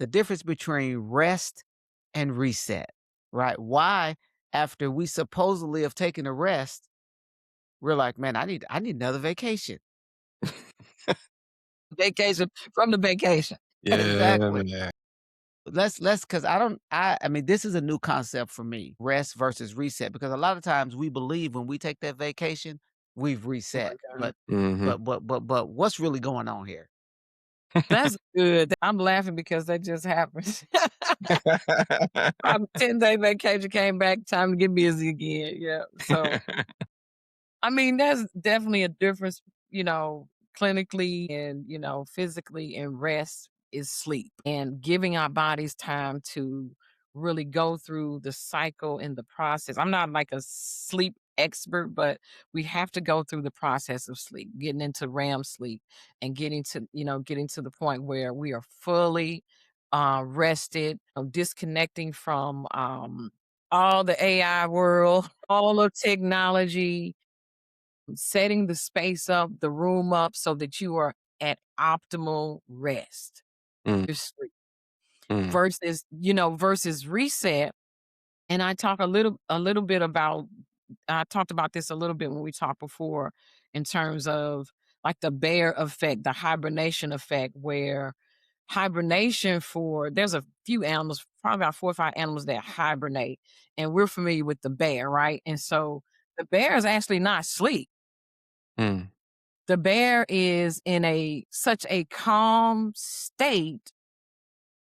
the difference between rest and reset, right? Why, after we supposedly have taken a rest, we're like, man, I need another vacation. Vacation from the vacation. Yeah, Exactly. man. Let's because I mean, this is a new concept for me, rest versus reset, because a lot of times we believe when we take that vacation, we've Oh my reset. God. But Mhm. what's really going on here? That's good. I'm laughing because that just happened. I'm 10-day vacation, came back, time to get busy again. Yeah. So I mean, there's definitely a difference, clinically and, physically, and rest is sleep and giving our bodies time to really go through the cycle and the process. I'm not like a sleep expert, but we have to go through the process of sleep, getting into REM sleep and getting to the point where we are fully rested, disconnecting from all the AI world, all the technology, setting the space up, the room up so that you are at optimal rest. Mm, Your sleep mm, versus reset. And I talked a little bit about I talked about this a little bit when we talked before in terms of like the bear effect, the hibernation effect, where hibernation for there's a few animals, probably about 4 or 5 animals that hibernate, and we're familiar with the bear, right? And so the bear is actually not asleep. mm, The bear is in a such a calm state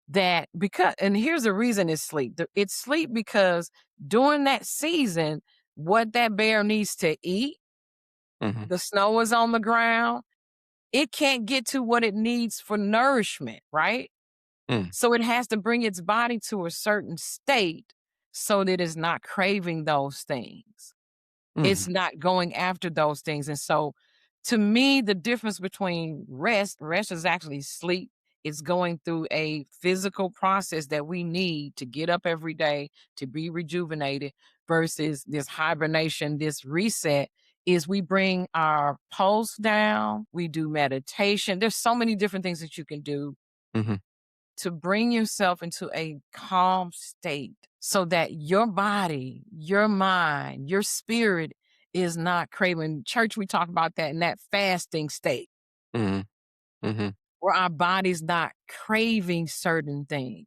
that because and here's the reason it's sleep. It's sleep because during that season, what that bear needs to eat, mhm, the snow is on the ground, it can't get to what it needs for nourishment, right? mm, So it has to bring its body to a certain state so that it's not craving those things. It's mhm, not going after those things. And so to me, the difference between rest is actually sleep. It's going through a physical process that we need to get up every day to be rejuvenated versus this hibernation, this reset is we bring our pulse down, we do meditation. There's so many different things that you can do mhm, to bring yourself into a calm state so that your body, your mind, your spirit is not craving. Church, we talk about that in that fasting state mhm, mhm, where our body's not craving certain things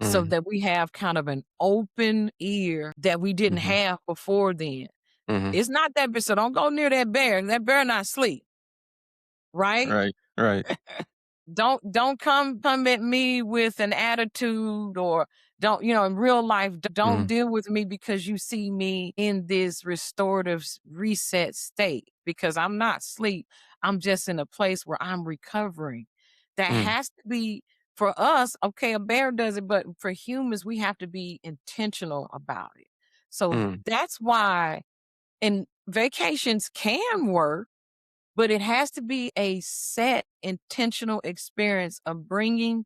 so mhm, that we have kind of an open ear that we didn't mhm, have before then. mhm. It's not that, so don't go near that bear. That bear not sleep, right? Right, right. Don't come at me with an attitude or don't, in real life, don't Mhm, deal with me because you see me in this restorative reset state because I'm not asleep. I'm just in a place where I'm recovering. That mm, has to be for us. Okay, a bear does it, but for humans, we have to be intentional about it. So mm, that's why, and vacations can work, but it has to be a set intentional experience of bringing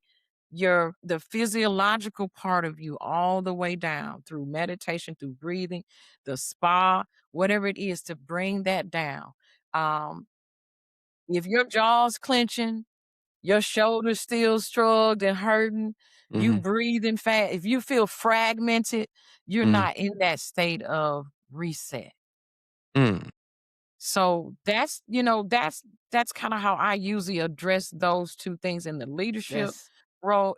the physiological part of you all the way down through meditation, through breathing, the spa, whatever it is to bring that down. Um, if your jaw's clenching, your shoulders still shrugged and hurting, you mhm, breathing fast, if you feel fragmented, you're mm, not in that state of reset. mm. So that's kind of how I usually address those two things in the leadership That's role.